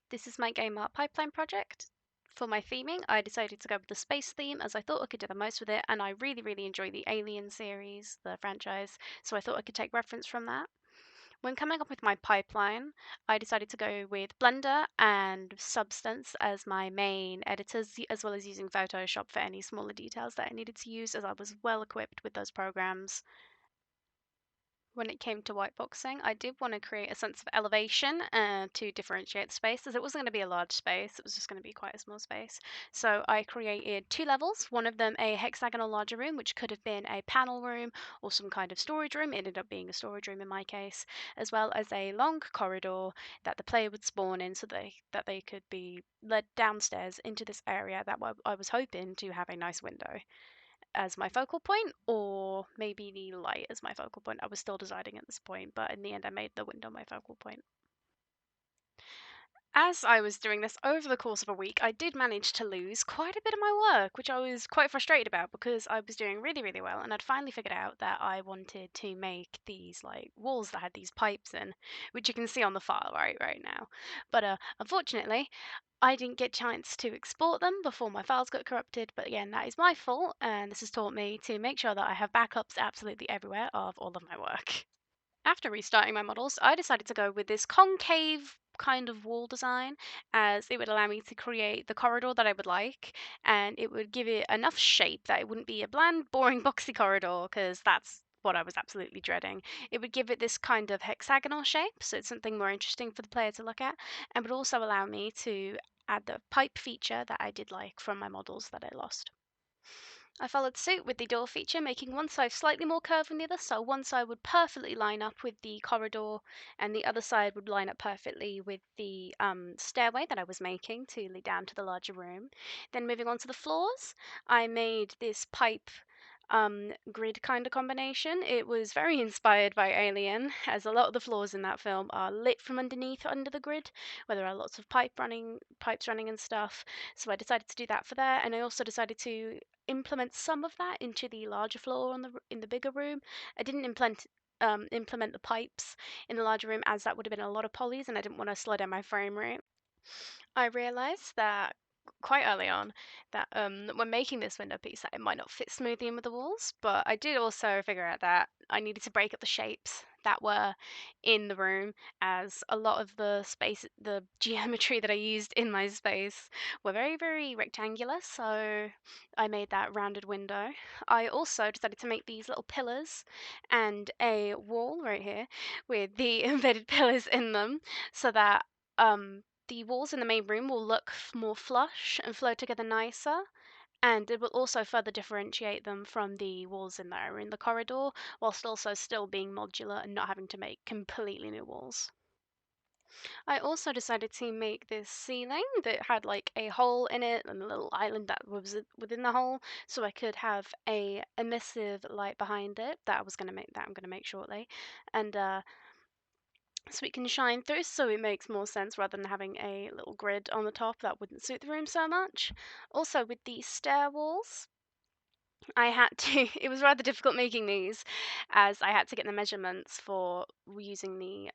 This is my game art pipeline project. For my theming, I decided to go with the space theme as I thought I could do the most with it, and I really enjoy the Alien series, the franchise, so I thought I could take reference from that. When coming up with my pipeline, I decided to go with Blender and Substance as my main editors, as well as using Photoshop for any smaller details that I needed to use, as I was well equipped with those programs. When it came to whiteboxing, I did want to create a sense of elevation to differentiate the space, as it wasn't going to be a large space, it was just going to be quite a small space. So I created two levels, one of them a hexagonal larger room, which could have been a panel room or some kind of storage room. It ended up being a storage room in my case, as well as a long corridor that the player would spawn in so that they could be led downstairs into this area that I was hoping to have a nice window as my focal point, or maybe the light as my focal point. I was still deciding at this point, but in the end, I made the window my focal point. As I was doing this over the course of a week, I did manage to lose quite a bit of my work, which I was quite frustrated about because I was doing really well, and I'd finally figured out that I wanted to make these like walls that had these pipes in, which you can see on the file right now. But unfortunately, I didn't get a chance to export them before my files got corrupted, but again, that is my fault, and this has taught me to make sure that I have backups absolutely everywhere of all of my work. After restarting my models, I decided to go with this concave kind of wall design, as it would allow me to create the corridor that I would like, and it would give it enough shape that it wouldn't be a bland, boring, boxy corridor, because that's what I was absolutely dreading. It would give it this kind of hexagonal shape, so it's something more interesting for the player to look at, and would also allow me to add the pipe feature that I did like from my models that I lost. I followed suit with the door feature, making one side slightly more curved than the other, so one side would perfectly line up with the corridor, and the other side would line up perfectly with the stairway that I was making to lead down to the larger room. Then moving on to the floors, I made this pipe grid kind of combination. It was very inspired by Alien, as a lot of the floors in that film are lit from underneath under the grid, where there are lots of pipes running and stuff. So I decided to do that for there, and I also decided to implement some of that into the larger floor in the bigger room. I didn't implement the pipes in the larger room, as that would have been a lot of polys, and I didn't want to slow down my frame rate. I realized that quite early on that when making this window piece that it might not fit smoothly in with the walls, but I did also figure out that I needed to break up the shapes that were in the room, as a lot of the geometry that I used in my space were very rectangular, so I made that rounded window. I also decided to make these little pillars and a wall right here with the embedded pillars in them, so that the walls in the main room will look more flush and flow together nicer, and it will also further differentiate them from the walls in there in the corridor, whilst also still being modular and not having to make completely new walls. I also decided to make this ceiling that had like a hole in it and a little island that was within the hole, so I could have a emissive light behind it that I'm gonna make shortly, and so it can shine through, so it makes more sense rather than having a little grid on the top that wouldn't suit the room so much. Also, with the stair walls, I had to, it was rather difficult making these, as I had to get the measurements for using the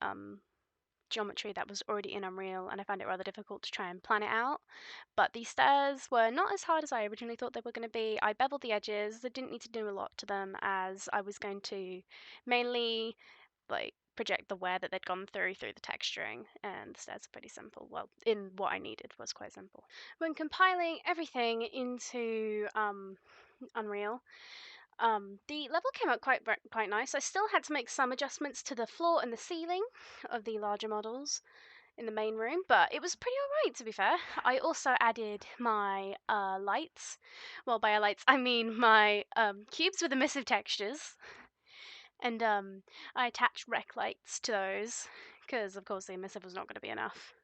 geometry that was already in Unreal, and I found it rather difficult to try and plan it out. But the stairs were not as hard as I originally thought they were going to be. I beveled the edges, I didn't need to do a lot to them, as I was going to mainly like project the wear that they'd gone through the texturing, and the stairs are pretty simple. Well, in what I needed was quite simple. When compiling everything into Unreal, the level came out quite nice. I still had to make some adjustments to the floor and the ceiling of the larger models in the main room, but it was pretty alright, to be fair. I also added my lights. Well, by lights I mean my cubes with emissive textures, and I attached rec lights to those, because of course the emissive was not going to be enough.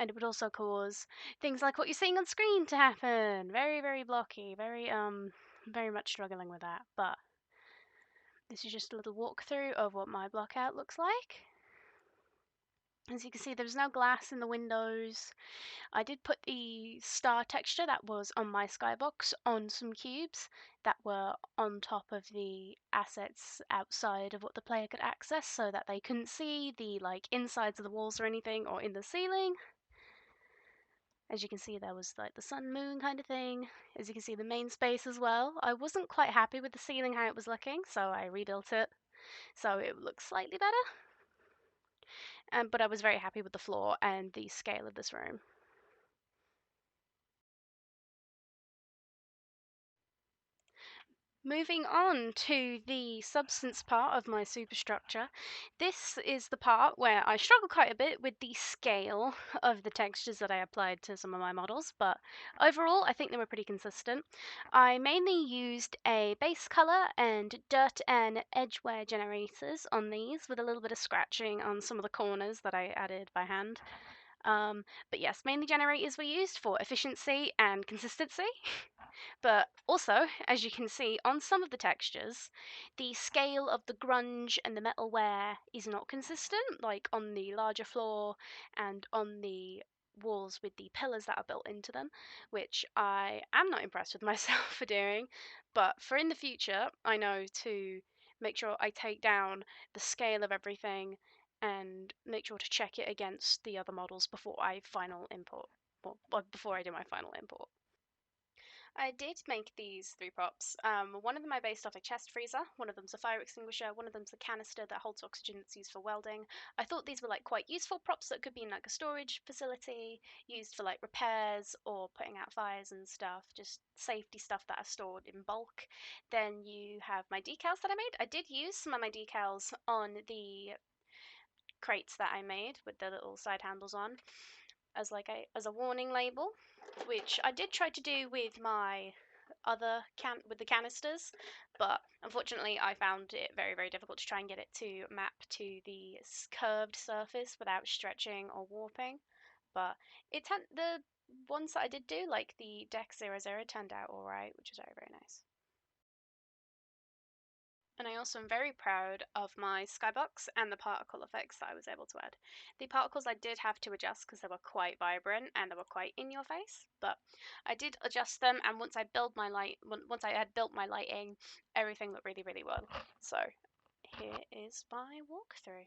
And it would also cause things like what you're seeing on screen to happen. Very blocky, very much struggling with that. But this is just a little walkthrough of what my blockout looks like. As you can see, there's no glass in the windows. I did put the star texture that was on my skybox on some cubes that were on top of the assets outside of what the player could access, so that they couldn't see the like insides of the walls or anything, or in the ceiling. As you can see, there was like the sun moon kind of thing. As you can see, the main space as well. I wasn't quite happy with the ceiling how it was looking, so I rebuilt it so it looks slightly better. But I was very happy with the floor and the scale of this room. Moving on to the substance part of my superstructure, this is the part where I struggle quite a bit with the scale of the textures that I applied to some of my models, but overall I think they were pretty consistent. I mainly used a base color and dirt and edge wear generators on these, with a little bit of scratching on some of the corners that I added by hand. But yes, mainly generators were used for efficiency and consistency. But also, as you can see on some of the textures, the scale of the grunge and the metalware is not consistent, like on the larger floor and on the walls with the pillars that are built into them, which I am not impressed with myself for doing. But for in the future, I know to make sure I take down the scale of everything and make sure to check it against the other models before I final import. Well, before I do my final import. I did make these three props. One of them I based off a chest freezer, one of them's a fire extinguisher, one of them's a canister that holds oxygen that's used for welding. I thought these were like quite useful props that could be in like a storage facility, used for like repairs or putting out fires and stuff, just safety stuff that are stored in bulk. Then you have my decals that I made. I did use some of my decals on the crates that I made with the little side handles on as like a warning label, which I did try to do with my other with the canisters, but unfortunately I found it very difficult to try and get it to map to the curved surface without stretching or warping. But the ones that I did do, like the Deck 00, turned out alright, which was very nice. And I also am very proud of my skybox and the particle effects that I was able to add. The particles I did have to adjust because they were quite vibrant and they were quite in your face, but I did adjust them, and once I had built my lighting, everything looked really well. So here is my walkthrough.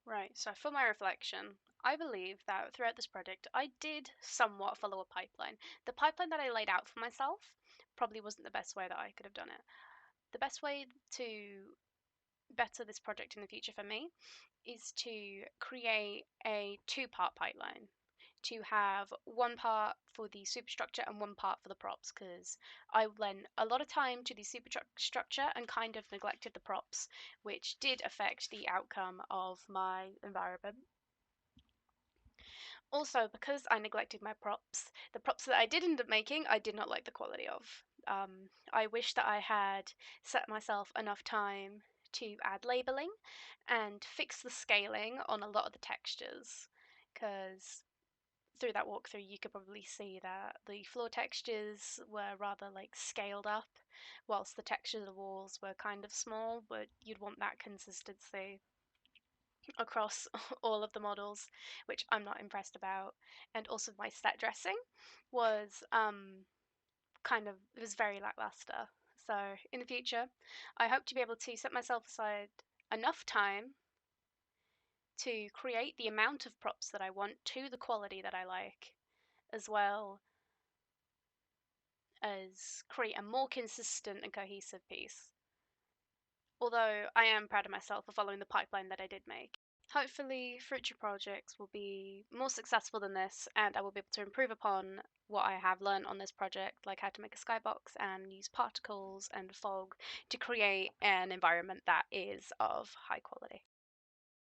Right, so for my reflection, I believe that throughout this project I did somewhat follow a pipeline. The pipeline that I laid out for myself probably wasn't the best way that I could have done it. The best way to better this project in the future for me is to create a two-part pipeline, to have one part for the superstructure and one part for the props, because I lent a lot of time to the superstructure and kind of neglected the props, which did affect the outcome of my environment. Also, because I neglected my props, the props that I did end up making, I did not like the quality of. I wish that I had set myself enough time to add labeling and fix the scaling on a lot of the textures, because through that walkthrough you could probably see that the floor textures were rather like scaled up, whilst the textures of the walls were kind of small, but you'd want that consistency across all of the models, which I'm not impressed about. And also my set dressing was kind of, it was very lackluster. So in the future, I hope to be able to set myself aside enough time to create the amount of props that I want to the quality that I like, as well as create a more consistent and cohesive piece. Although I am proud of myself for following the pipeline that I did make. Hopefully, future projects will be more successful than this, and I will be able to improve upon what I have learned on this project, like how to make a skybox and use particles and fog to create an environment that is of high quality.